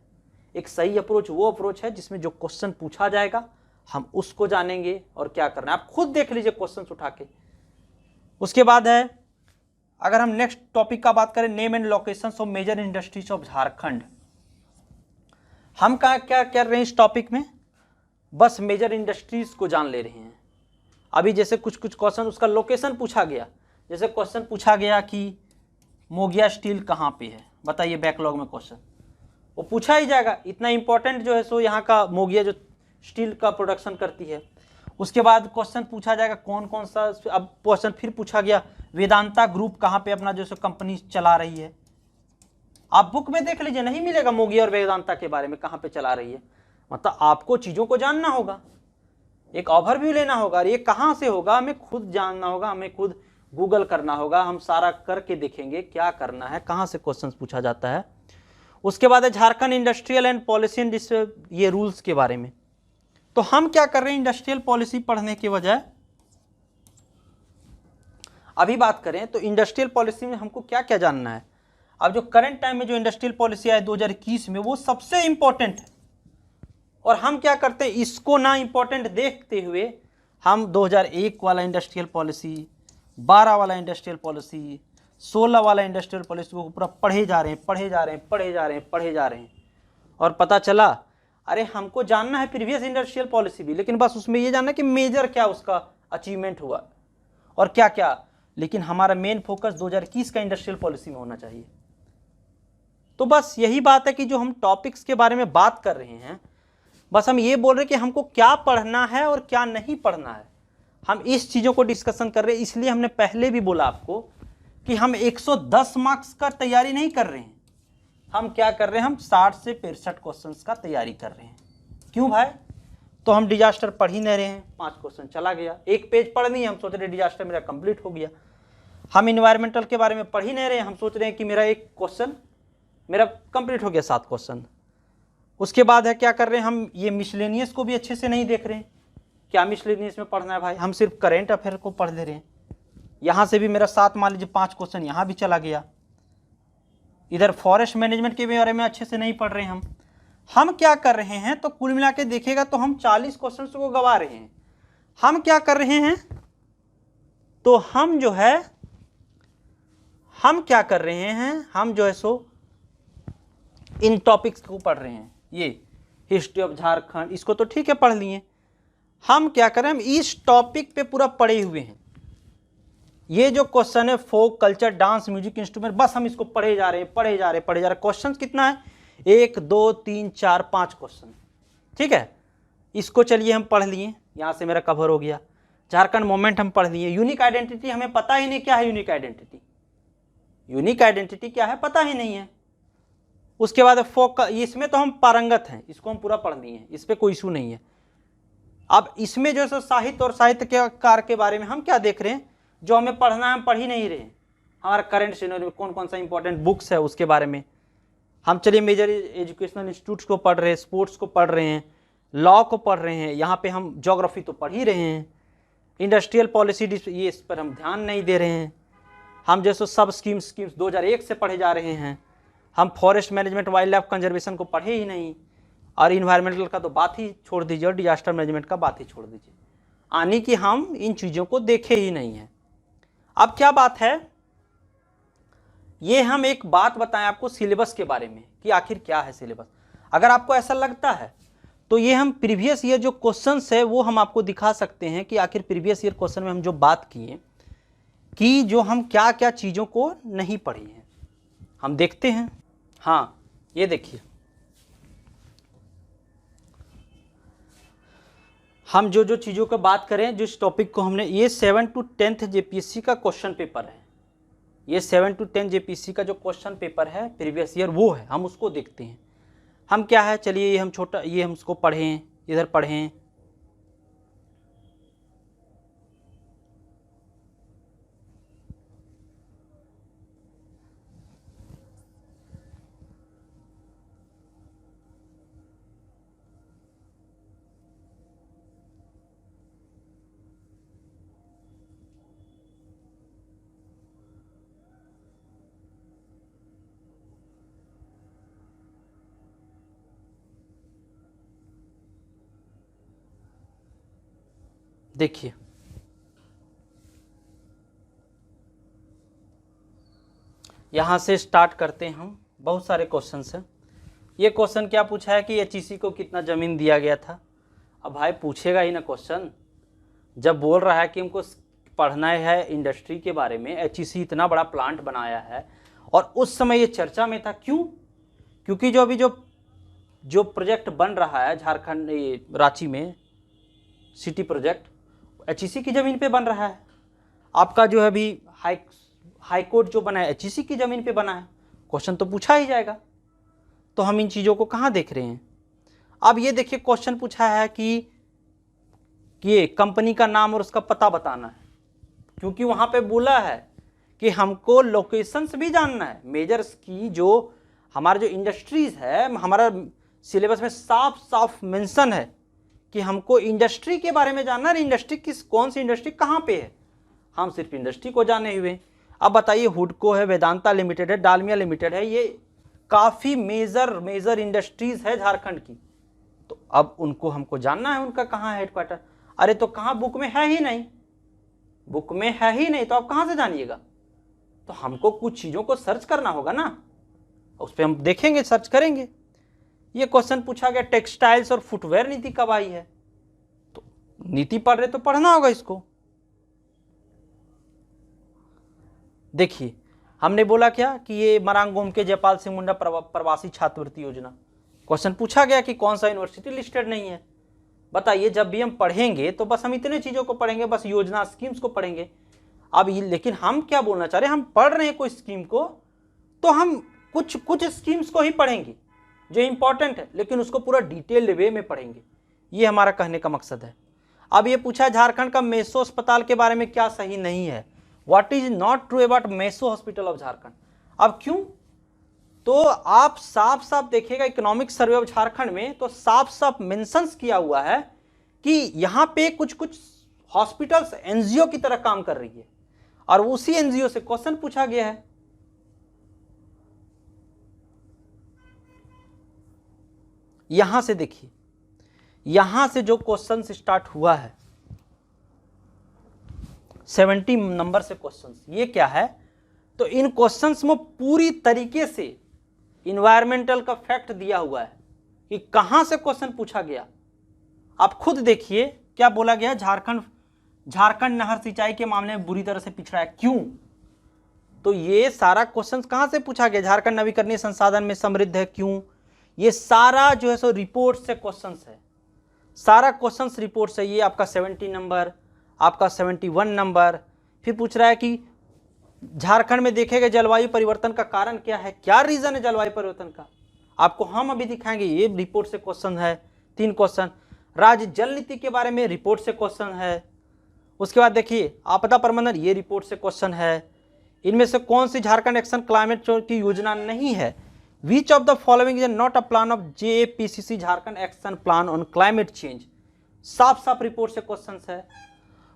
एक सही अप्रोच वो अप्रोच है जिसमें जो क्वेश्चन पूछा जाएगा हम उसको जानेंगे और क्या करना है। आप खुद देख लीजिए क्वेश्चन उठा के। उसके बाद है, अगर हम नेक्स्ट टॉपिक का बात करें, name and locations of major industries of Jharkhand. हम क्या कर रहे हैं इस टॉपिक में, बस मेजर इंडस्ट्रीज को जान ले रहे हैं। अभी जैसे कुछ कुछ क्वेश्चन उसका लोकेशन पूछा गया, जैसे क्वेश्चन पूछा गया कि मोगिया स्टील कहाँ पे है, बताइए बैकलॉग में क्वेश्चन, वो पूछा ही जाएगा। इतना इंपॉर्टेंट जो है सो यहाँ का मोगिया जो स्टील का प्रोडक्शन करती है। उसके बाद क्वेश्चन पूछा जाएगा कौन कौन सा, अब क्वेश्चन फिर पूछा गया वेदांता ग्रुप कहाँ पे अपना जो सो कंपनी चला रही है, आप बुक में देख लीजिए, नहीं मिलेगा मोगी और वेदांता के बारे में कहाँ पे चला रही है। मतलब आपको चीज़ों को जानना होगा, एक ओवरव्यू लेना होगा, और ये कहाँ से होगा हमें खुद जानना होगा, हमें खुद गूगल करना होगा, हम सारा करके देखेंगे क्या करना है, कहाँ से क्वेश्चंस पूछा जाता है। उसके बाद है Jharkhand industrial and policy and ये रूल्स के बारे में। तो हम क्या कर रहे हैं, इंडस्ट्रियल पॉलिसी पढ़ने के बजाय अभी बात करें तो इंडस्ट्रियल पॉलिसी में हमको क्या क्या जानना है। अब जो करंट टाइम में जो इंडस्ट्रियल पॉलिसी आई 2021 में, वो सबसे इंपॉर्टेंट है, और हम क्या करते हैं, इसको ना इंपॉर्टेंट देखते हुए हम 2001 वाला इंडस्ट्रियल पॉलिसी, 12 वाला इंडस्ट्रियल पॉलिसी, 16 वाला इंडस्ट्रियल पॉलिसी को पूरा पढ़े जा रहे हैं। और पता चला अरे हमको जानना है प्रीवियस इंडस्ट्रियल पॉलिसी भी, लेकिन बस उसमें ये जानना है कि मेजर क्या उसका अचीवमेंट हुआ और क्या क्या, लेकिन हमारा मेन फोकस 2021 का इंडस्ट्रियल पॉलिसी में होना चाहिए। तो बस यही बात है कि जो हम टॉपिक्स के बारे में बात कर रहे हैं, बस हम ये बोल रहे हैं कि हमको क्या पढ़ना है और क्या नहीं पढ़ना है, हम इस चीज़ों को डिस्कशन कर रहे हैं। इसलिए हमने पहले भी बोला आपको कि हम 110 मार्क्स का तैयारी नहीं कर रहे हैं, हम क्या कर रहे हैं, हम 60 से 65 क्वेश्चंस का तैयारी कर रहे हैं। क्यों भाई, तो हम डिजास्टर पढ़ ही नहीं रहे हैं, 5 क्वेश्चन चला गया, एक पेज पढ़ नहीं, हम सोच रहे डिजास्टर मेरा कंप्लीट हो गया। हम इन्वायरमेंटल के बारे में पढ़ ही नहीं रहे हैं, हम सोच रहे हैं कि मेरा एक क्वेश्चन मेरा कंप्लीट हो गया, 7 क्वेश्चन। उसके बाद है क्या कर रहे हैं, हम ये मिसलेनियस को भी अच्छे से नहीं देख रहे हैं, क्या मिसलेनियस में पढ़ना है भाई, हम सिर्फ करेंट अफेयर को पढ़ ले रहे हैं। यहाँ से भी मेरा 7 मान लीजिए 5 क्वेश्चन यहाँ भी चला गया। इधर फॉरेस्ट मैनेजमेंट के बारे में अच्छे से नहीं पढ़ रहे हैं हम क्या कर रहे हैं, तो कुल मिला के देखिएगा तो हम 40 क्वेश्चन को गवा रहे हैं। हम क्या कर रहे हैं, तो हम जो है हम क्या कर रहे हैं, हम जो है सो इन टॉपिक्स को पढ़ रहे हैं। ये हिस्ट्री ऑफ झारखंड, इसको तो ठीक है पढ़ लिए, हम क्या करें, हम इस टॉपिक पे पूरा पढ़े हुए हैं। ये जो क्वेश्चन है folk culture, dance, music instrument, बस हम इसको पढ़े जा रहे हैं। क्वेश्चन कितना है, 1 2 3 4 5 क्वेश्चन, ठीक है। इसको चलिए हम पढ़ लिए, यहाँ से मेरा कवर हो गया। झारखंड मूवमेंट हम पढ़ लिए। यूनिक आइडेंटिटी हमें पता ही नहीं क्या है, यूनिक आइडेंटिटी क्या है पता ही नहीं है। उसके बाद फोक, इसमें तो हम पारंगत हैं, इसको हम पूरा पढ़ लिए हैं, इस पर कोई इशू नहीं है। अब इसमें जो है साहित्य और साहित्यकार के बारे में हम क्या देख रहे हैं, जो हमें पढ़ना है हम पढ़ ही नहीं रहे हैं। हमारा करंट सिनेरियो में कौन कौन सा इंपॉर्टेंट बुक्स है उसके बारे में हम चलिए मेजर एजुकेशनल इंस्टीट्यूट्स को पढ़ रहे हैं, स्पोर्ट्स को पढ़ रहे हैं, लॉ को पढ़ रहे हैं, यहाँ पे हम ज्योग्राफी तो पढ़ ही रहे हैं। इंडस्ट्रियल पॉलिसी ये इस पर हम ध्यान नहीं दे रहे हैं। हम जैसे सब स्कीम्स 2001 से पढ़े जा रहे हैं। हम forest management, wild life conservation को पढ़े ही नहीं, और इन्वायरमेंटल का तो बात ही छोड़ दीजिए, और डिजास्टर मैनेजमेंट का बात ही छोड़ दीजिए, यानी कि हम इन चीज़ों को देखे ही नहीं हैं। अब क्या बात है, ये हम एक बात बताएं आपको सिलेबस के बारे में कि आखिर क्या है सिलेबस। अगर आपको ऐसा लगता है तो ये हम प्रीवियस ईयर जो क्वेश्चंस है वो हम आपको दिखा सकते हैं कि आखिर प्रीवियस ईयर क्वेश्चन में हम जो बात किए कि जो हम क्या क्या चीज़ों को नहीं पढ़ी हैं, हम देखते हैं। हाँ, ये देखिए, हम जो जो चीज़ों का बात करें, जिस टॉपिक को हमने, ये 7 to 10th जेपीएससी का क्वेश्चन पेपर है। ये 7 to 10 जेपीएससी का जो क्वेश्चन पेपर है प्रीवियस ईयर, वो है, हम उसको देखते हैं। हम क्या है, चलिए ये हम छोटा, ये हम उसको पढ़ें, इधर पढ़ें। देखिए, यहाँ से स्टार्ट करते हैं हम। बहुत सारे क्वेश्चंस हैं। ये क्वेश्चन क्या पूछा है कि एचईसी को कितना ज़मीन दिया गया था। अब भाई पूछेगा ही ना क्वेश्चन, जब बोल रहा है कि हमको पढ़ना है इंडस्ट्री के बारे में, एचईसी इतना बड़ा प्लांट बनाया है और उस समय ये चर्चा में था। क्यों? क्योंकि जो अभी जो प्रोजेक्ट बन रहा है झारखंड, रांची में सिटी प्रोजेक्ट, एचईसी की ज़मीन पे बन रहा है। आपका जो है अभी हाई कोर्ट जो बना है एचईसी की ज़मीन पे बना है, क्वेश्चन तो पूछा ही जाएगा। तो हम इन चीज़ों को कहाँ देख रहे हैं। अब ये देखिए क्वेश्चन पूछा है कि ये कंपनी का नाम और उसका पता बताना है, क्योंकि वहाँ पे बोला है कि हमको लोकेशंस भी जानना है मेजर्स की। जो हमारा जो इंडस्ट्रीज है, हमारा सिलेबस में साफ साफ मेंशन है कि हमको इंडस्ट्री के बारे में जानना है। इंडस्ट्री किस, कौन सी इंडस्ट्री कहाँ पे है, हम सिर्फ इंडस्ट्री को जाने हुए। अब बताइए हुडको है, वेदांता लिमिटेड है, डालमिया लिमिटेड है, ये काफ़ी मेजर इंडस्ट्रीज है झारखंड की। तो अब उनको हमको जानना है उनका कहाँ है हेडक्वार्टर। अरे तो कहाँ, बुक में है ही नहीं, बुक में है ही नहीं, तो आप कहाँ से जानिएगा। तो हमको कुछ चीज़ों को सर्च करना होगा ना, उस पर हम देखेंगे, सर्च करेंगे। ये क्वेश्चन पूछा गया टेक्सटाइल्स और फुटवेयर नीति कब आई है, तो नीति पढ़ रहे तो पढ़ना होगा इसको। देखिए हमने बोला क्या कि ये मरांगोम के जयपाल सिंह मुंडा प्रवासी छात्रवृत्ति योजना, क्वेश्चन पूछा गया कि कौन सा यूनिवर्सिटी लिस्टेड नहीं है। बताइए जब भी हम पढ़ेंगे तो बस हम इतने चीज़ों को पढ़ेंगे, बस योजना स्कीम्स को पढ़ेंगे। अब ये, लेकिन हम क्या बोलना चाह रहे हैं, हम पढ़ रहे हैं कोई स्कीम को, तो हम कुछ स्कीम्स को ही पढ़ेंगे जो इंपॉर्टेंट है, लेकिन उसको पूरा डिटेल्ड वे में पढ़ेंगे। ये हमारा कहने का मकसद है। अब ये पूछा झारखंड का मेसो अस्पताल के बारे में क्या सही नहीं है, what is not true about meso hospital of Jharkhand. अब क्यों, तो आप साफ साफ देखिएगा इकोनॉमिक सर्वे ऑफ झारखंड में तो साफ साफ मेंशंस किया हुआ है कि यहाँ पे कुछ हॉस्पिटल्स एनजीओ की तरह काम कर रही है, और उसी एनजीओ से क्वेश्चन पूछा गया है। यहां से देखिए, यहां से जो क्वेश्चन स्टार्ट हुआ है 70 नंबर से क्वेश्चंस, ये क्या है, तो इन क्वेश्चंस में पूरी तरीके से इन्वायरमेंटल का फैक्ट दिया हुआ है कि कहां से क्वेश्चन पूछा गया। आप खुद देखिए क्या बोला गया, झारखंड नहर सिंचाई के मामले में बुरी तरह से पिछड़ा है, क्यों। तो ये सारा क्वेश्चन कहां से पूछा गया, झारखंड नवीकरणीय संसाधन में समृद्ध है, क्यों। ये सारा जो है सो रिपोर्ट से क्वेश्चंस है, सारा क्वेश्चंस रिपोर्ट से। ये आपका 70 नंबर, आपका 71 नंबर। फिर पूछ रहा है कि झारखंड में देखे गए जलवायु परिवर्तन का कारण क्या है, क्या रीजन है जलवायु परिवर्तन का, आपको हम अभी दिखाएंगे। ये रिपोर्ट से क्वेश्चन है, 3 क्वेश्चन। राज्य जल नीति के बारे में रिपोर्ट से क्वेश्चन है। उसके बाद देखिए आपदा प्रबंधन, ये रिपोर्ट से क्वेश्चन है। इनमें से कौन सी झारखंड एक्शन क्लाइमेट चेंज की योजना नहीं है, which of the following is not a plan of JPCC Jharkhand action plan on climate change, साफ साफ रिपोर्ट से क्वेश्चन है।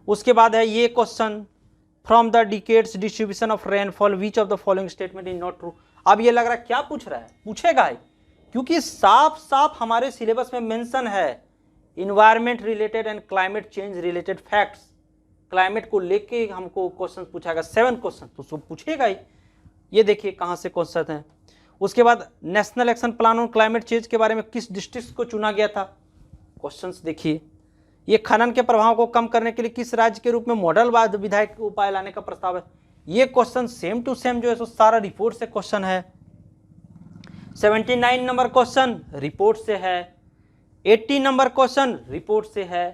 उसके बाद है ये question, from the decades distribution of rainfall which of the following statement is not true. अब ये लग रहा है क्या पूछ रहा है, पूछेगा ही, क्योंकि साफ साफ हमारे सिलेबस में मेंशन है environment related and climate change related facts. Climate को लेके हमको क्वेश्चन पूछेगा, 7 क्वेश्चन, तो सब पूछेगा ही। ये देखिए कहाँ से क्वेश्चन है। उसके बाद national action plan on climate change के बारे में किस डिस्ट्रिक्ट को चुना गया था, क्वेश्चंस देखिए। ये खनन के प्रभाव को कम करने के लिए किस राज्य के रूप में मॉडल विधायक उपाय लाने का प्रस्ताव है। ये क्वेश्चन सेम टू सेम जो है सो सारा रिपोर्ट से क्वेश्चन है। 79 नंबर क्वेश्चन रिपोर्ट से है, 80 नंबर क्वेश्चन रिपोर्ट से है,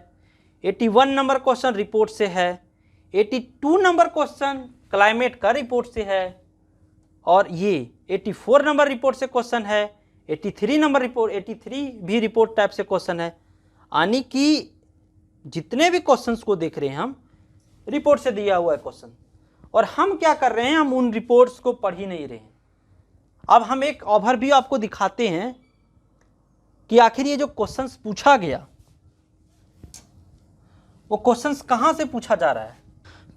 81 नंबर क्वेश्चन रिपोर्ट से है, 82 नंबर क्वेश्चन क्लाइमेट का रिपोर्ट से है, और ये 84 नंबर रिपोर्ट से क्वेश्चन है, 83 नंबर रिपोर्ट, 83 भी रिपोर्ट टाइप से क्वेश्चन है। यानी कि जितने भी क्वेश्चंस को देख रहे हैं हम, रिपोर्ट से दिया हुआ है क्वेश्चन, और हम क्या कर रहे हैं, हम उन रिपोर्ट्स को पढ़ ही नहीं रहे हैं। अब हम एक ओवरव्यू आपको दिखाते हैं कि आखिर ये जो क्वेश्चंस पूछा गया वो क्वेश्चंस कहां से पूछा जा रहा है।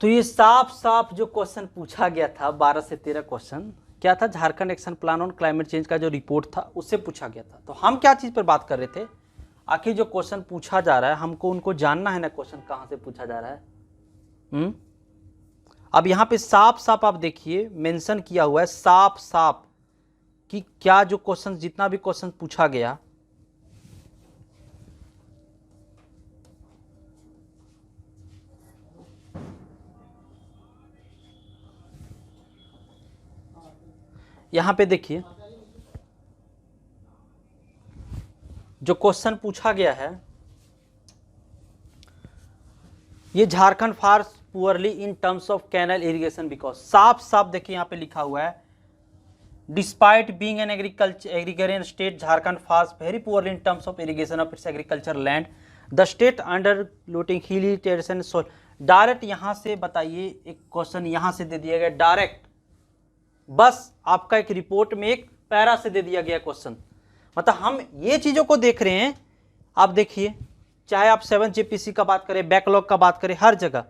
तो ये साफ साफ जो क्वेश्चन पूछा गया था 12 से 13 क्वेश्चन क्या था, Jharkhand action plan on climate change का जो रिपोर्ट था उससे पूछा गया था। तो हम क्या चीज़ पर बात कर रहे थे, आखिर जो क्वेश्चन पूछा जा रहा है हमको उनको जानना है ना, क्वेश्चन कहाँ से पूछा जा रहा है। अब यहाँ पे साफ साफ आप देखिए मेंशन किया हुआ है साफ साफ कि क्या जो क्वेश्चन, जितना भी क्वेश्चन पूछा गया यहाँ पे देखिए, जो क्वेश्चन पूछा गया है ये Jharkhand poorly in terms of canal irrigation because, साफ साफ देखिए यहाँ पे लिखा हुआ है, despite being an agriculture state Jharkhand fares very poorly in terms of irrigation of its agriculture land, the state undulating hilly terrain soul. Direct यहाँ से बताइए, एक क्वेश्चन यहाँ से दे दिया गया डायरेक्ट, बस आपका एक रिपोर्ट में एक पैरा से दे दिया गया क्वेश्चन। मतलब हम ये चीजों को देख रहे हैं, आप देखिए चाहे आप 7th जेपीसी का बात करें, बैकलॉग का बात करें, हर जगह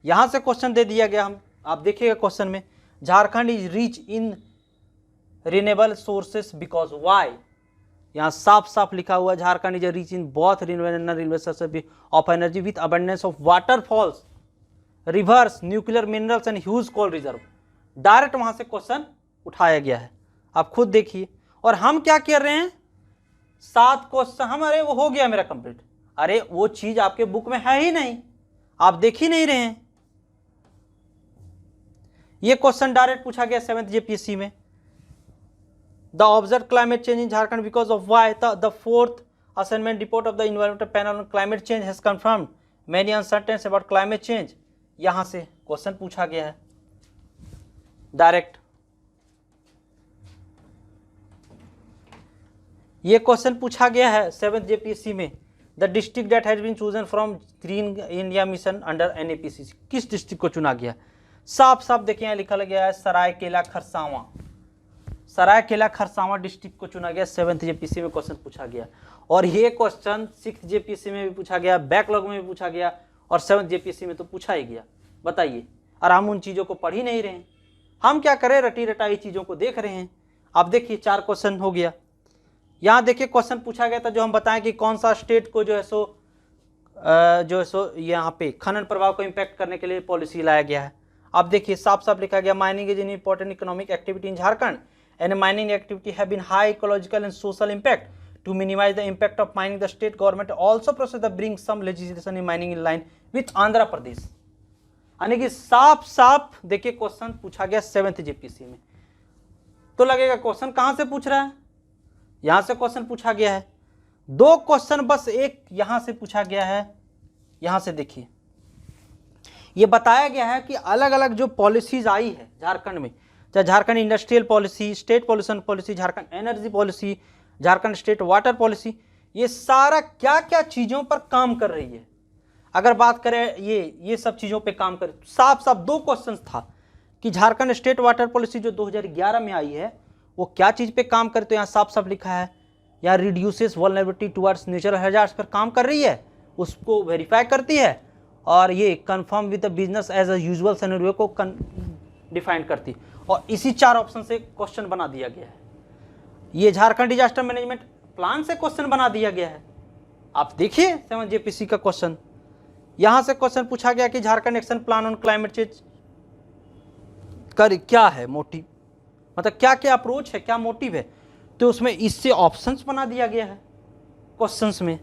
यहां से क्वेश्चन दे दिया गया। हम आप देखिएगा क्वेश्चन में, Jharkhand is rich in renewable sources because why, यहाँ साफ साफ लिखा हुआ है Jharkhand is rich in both renewable sources of energy with abundance of waterfalls, rivers, nuclear minerals and huge coal reserve. Direct वहां से क्वेश्चन उठाया गया है, आप खुद देखिए। और हम क्या कर रहे हैं, 7 क्वेश्चन हमारे वो हो गया मेरा कंप्लीट। अरे वो चीज आपके बुक में है ही नहीं, आप देख ही नहीं रहे हैं। ये क्वेश्चन डायरेक्ट पूछा गया 7th जेपीएससी में, the observe climate change in Jharkhand because of why, the 4th assessment report of the environmental panel on climate change has confirmed many uncertainties about climate change. यहां से क्वेश्चन पूछा गया है direct. ये question पूछा गया है 7th जेपीएससी में, the district that has been chosen from Green India Mission under NAPCC, किस डिस्ट्रिक्ट को चुना गया। साफ साफ देखिए यहाँ लिखा गया है सरायकेला खरसावां, सरायकेला खरसावां डिस्ट्रिक्ट को चुना गया। 7th जेपीएससी में क्वेश्चन पूछा गया, और ये क्वेश्चन 6th जेपीएससी में भी पूछा गया, बैकलॉग में भी पूछा गया, और 7th जेपीएससी में तो पूछा ही गया। बताइए, और हम उन चीज़ों को पढ़ ही नहीं रहे हैं, हम क्या करें, रटी रटाई चीज़ों को देख रहे हैं। आप देखिए 4 क्वेश्चन हो गया। यहाँ देखिए क्वेश्चन पूछा गया था, जो हम बताएं कि कौन सा स्टेट को जो है सो यहाँ पे खनन प्रभाव को इम्पैक्ट करने के लिए पॉलिसी लाया गया है। आप देखिए साफ साफ लिखा गया, mining is an important economic activity in Jharkhand and mining activity have been high ecological and social impact, to minimize the impact of mining the state government also process the bring some legislation in mining in line with Andhra Pradesh. यानी कि साफ साफ देखिए question पूछा गया 7th JPSC में। तो लगेगा क्वेश्चन कहां से पूछ रहा है, यहां से क्वेश्चन पूछा गया है। 2 क्वेश्चन बस एक यहां से पूछा गया है। यहां से देखिए, ये बताया गया है कि अलग अलग जो पॉलिसीज आई है झारखंड में, चाहे Jharkhand industrial policy, state pollution policy, Jharkhand energy policy, Jharkhand state water policy, ये सारा क्या क्या चीजों पर काम कर रही है। अगर बात करें ये सब चीजों पे काम करे, साफ साफ 2 क्वेश्चन था कि झारखंड स्टेट वाटर पॉलिसी जो 2011 में आई है वो क्या चीज पे काम करे। तो यहाँ साफ साफ लिखा है, यहाँ reduces vulnerability towards natural hazards पर काम कर रही है, उसको वेरीफाई करती है, और ये confirm with the business as a usual scenario को डिफाइन करती है। और इसी 4 ऑप्शन से क्वेश्चन बना दिया गया है। ये झारखंड डिजास्टर मैनेजमेंट प्लान से क्वेश्चन बना दिया गया है। आप देखिए 7th जेपीएससी का क्वेश्चन, यहां से क्वेश्चन पूछा गया कि Jharkhand action plan on climate change कर क्या है मोटिव, मतलब क्या क्या अप्रोच है, क्या मोटिव है। तो उसमें इससे ऑप्शंस बना दिया गया है क्वेश्चंस में।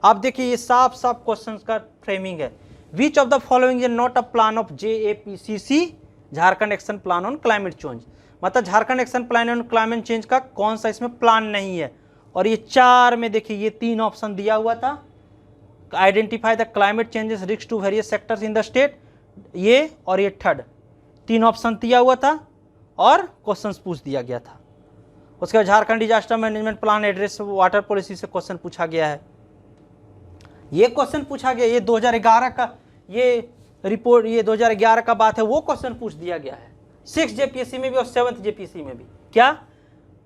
आप देखिए ये साफ साफ क्वेश्चंस का फ्रेमिंग है, which of the following is not a plan of JAPCC Jharkhand action plan on climate change, मतलब Jharkhand action plan on climate change का कौन सा इसमें प्लान नहीं है। और ये 4 में देखिए ये 3 ऑप्शन दिया हुआ था, identify the climate changes risk to various sectors in the state, ये और ये 3 ऑप्शन दिया हुआ था और क्वेश्चंस पूछ दिया गया था। उसके बाद Jharkhand disaster management plan address water policy से क्वेश्चन पूछा गया है। ये क्वेश्चन पूछा गया, ये 2011 का ये रिपोर्ट, ये 2011 का बात है, वो क्वेश्चन पूछ दिया गया है 6th जेपीएससी में भी और 7th जेपीएससी में भी। क्या,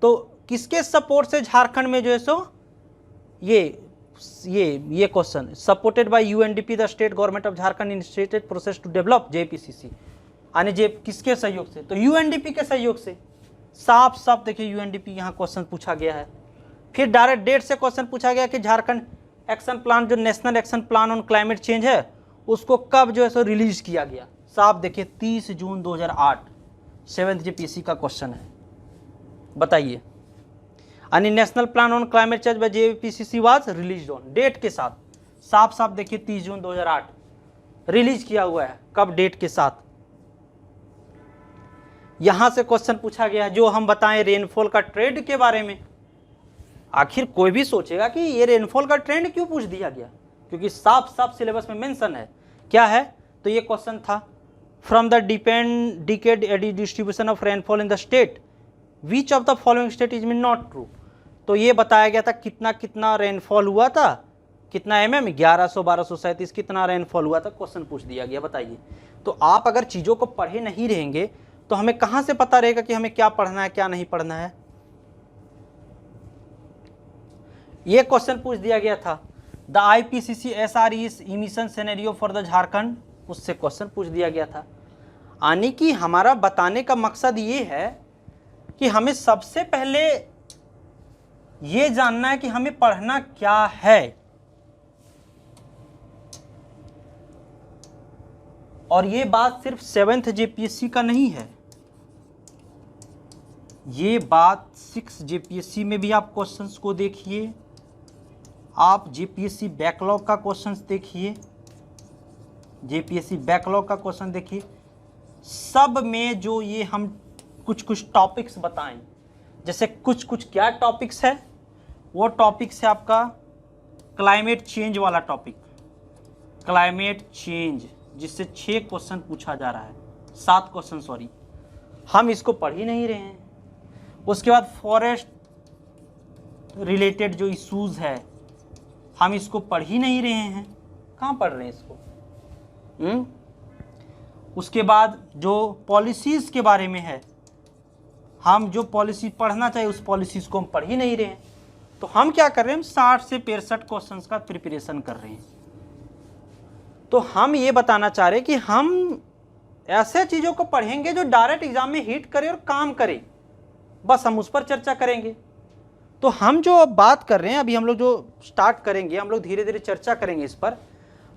तो किसके सपोर्ट से झारखंड में जो है सो ये question, supported by UNDP the state government of Jharkhand initiated process to develop JPCC, यानी किसके सहयोग से, तो UNDP के सहयोग से। साफ साफ देखिए UNDP यहाँ क्वेश्चन पूछा गया है। फिर डायरेक्ट डेट से क्वेश्चन पूछा गया कि झारखंड एक्शन प्लान जो national action plan on climate change है उसको कब जो है सो रिलीज किया गया। साफ देखिए 30 जून 2008 7th जेपीएससी का क्वेश्चन है। बताइए, यानी national plan on climate change by JPCC was release on, date के साथ साफ साफ देखिए 30 जून 2008 रिलीज किया हुआ है, कब, डेट के साथ। यहां से क्वेश्चन पूछा गया है जो हम बताएं रेनफॉल का ट्रेंड के बारे में। आखिर कोई भी सोचेगा कि ये रेनफॉल का ट्रेंड क्यों पूछ दिया गया, क्योंकि साफ साफ सिलेबस में मेंशन है, क्या है, तो ये क्वेश्चन था। From the decade distribution of rainfall in the state which of the following state is mean not true. तो ये बताया गया था कितना कितना रेनफॉल हुआ था, कितना mm 1100-1237 कितना रेनफॉल हुआ था, क्वेश्चन पूछ दिया गया। बताइए, तो आप अगर चीज़ों को पढ़े नहीं रहेंगे तो हमें कहाँ से पता रहेगा कि हमें क्या पढ़ना है क्या नहीं पढ़ना है। ये क्वेश्चन पूछ दिया गया था, the IPCC SRE emission scenario for the Jharkhand, उससे क्वेश्चन पूछ दिया गया था। यानी कि हमारा बताने का मकसद ये है कि हमें सबसे पहले ये जानना है कि हमें पढ़ना क्या है, और ये बात सिर्फ 7th JPSC का नहीं है, ये बात 6 JPSC में भी आप क्वेश्चंस को देखिए, आप JPSC बैकलॉग का क्वेश्चंस देखिए, JPSC बैकलॉग का क्वेश्चन देखिए, सब में जो ये हम कुछ कुछ टॉपिक्स बताएं, जैसे कुछ कुछ क्या टॉपिक्स है, वो टॉपिक्स है आपका क्लाइमेट चेंज वाला टॉपिक, क्लाइमेट चेंज, जिससे 6 क्वेश्चन पूछा जा रहा है, 7 क्वेश्चन सॉरी, हम इसको पढ़ ही नहीं रहे हैं। उसके बाद फॉरेस्ट रिलेटेड जो इश्यूज है हम इसको पढ़ ही नहीं रहे हैं, कहाँ पढ़ रहे हैं इसको। उसके बाद जो पॉलिसीज़ के बारे में है, हम जो पॉलिसी पढ़ना चाहिए उस पॉलिसीज़ को हम पढ़ ही नहीं रहे हैं। तो हम क्या कर रहे हैं, हम 60 से 65 क्वेश्चंस का प्रिपरेशन कर रहे हैं। तो हम ये बताना चाह रहे हैं कि हम ऐसे चीज़ों को पढ़ेंगे जो डायरेक्ट एग्जाम में हिट करे और काम करे, बस हम उस पर चर्चा करेंगे। तो हम जो अब बात कर रहे हैं, अभी हम लोग जो स्टार्ट करेंगे, हम लोग धीरे धीरे चर्चा करेंगे इस पर।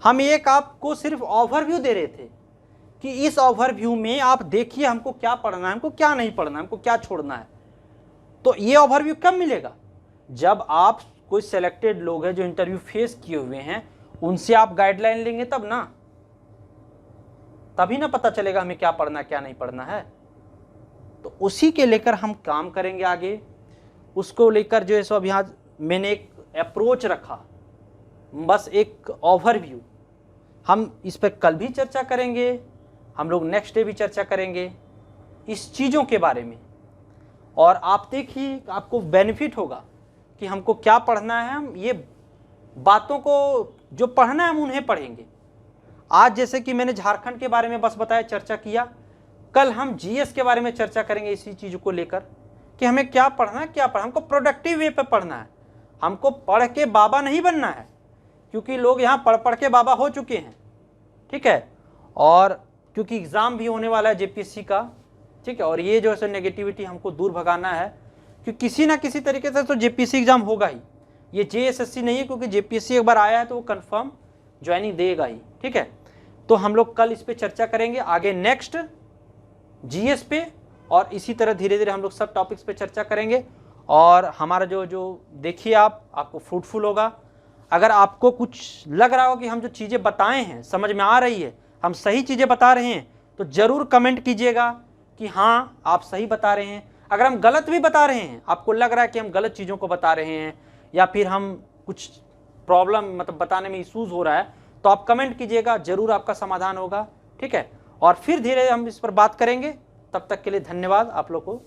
हम एक आपको सिर्फ ओवरव्यू दे रहे थे कि इस ओवरव्यू में आप देखिए हमको क्या पढ़ना है, हमको क्या नहीं पढ़ना है, हमको क्या छोड़ना है। तो ये ओवरव्यू कब मिलेगा, जब आप कोई सेलेक्टेड लोग हैं जो इंटरव्यू फेस किए हुए हैं, उनसे आप गाइडलाइन लेंगे तब ना, तभी ना पता चलेगा हमें क्या पढ़ना क्या नहीं पढ़ना है। तो उसी के लेकर हम काम करेंगे आगे, उसको लेकर जो है सो अभी यहाँ मैंने एक अप्रोच रखा, बस एक ओवरव्यू। हम इस पर कल भी चर्चा करेंगे, हम लोग नेक्स्ट डे भी चर्चा करेंगे इस चीज़ों के बारे में, और आप देखिए आपको बेनिफिट होगा कि हमको क्या पढ़ना है। हम ये बातों को जो पढ़ना है हम उन्हें पढ़ेंगे। आज जैसे कि मैंने झारखंड के बारे में बस बताया, चर्चा किया, कल हम GS के बारे में चर्चा करेंगे इसी चीज़ को लेकर कि हमें क्या पढ़ना है, क्या पढ़ना, हमको प्रोडक्टिव वे पे पढ़ना है, हमको पढ़ के बाबा नहीं बनना है, क्योंकि लोग यहाँ पढ़ पढ़ के बाबा हो चुके हैं, ठीक है। और क्योंकि एग्ज़ाम भी होने वाला है JPSC का, ठीक है, और ये जो है नेगेटिविटी हमको दूर भगाना है, कि किसी ना किसी तरीके से तो JPSC एग्ज़ाम होगा ही, ये JSSC नहीं है, क्योंकि JPSC एक बार आया है तो वो कंफर्म ज्वाइनिंग देगा ही, ठीक है। तो हम लोग कल इस पे चर्चा करेंगे, आगे नेक्स्ट GS पे, और इसी तरह धीरे धीरे हम लोग सब टॉपिक्स पे चर्चा करेंगे। और हमारा जो देखिए आपको फ्रूटफुल होगा। अगर आपको कुछ लग रहा हो कि हम जो चीज़ें बताए हैं समझ में आ रही है, हम सही चीज़ें बता रहे हैं, तो ज़रूर कमेंट कीजिएगा कि हाँ आप सही बता रहे हैं। अगर हम गलत भी बता रहे हैं, आपको लग रहा है कि हम गलत चीज़ों को बता रहे हैं, या फिर हम कुछ प्रॉब्लम मतलब बताने में इशूज़ हो रहा है, तो आप कमेंट कीजिएगा, ज़रूर आपका समाधान होगा, ठीक है। और फिर धीरे हम इस पर बात करेंगे। तब तक के लिए धन्यवाद आप लोग को।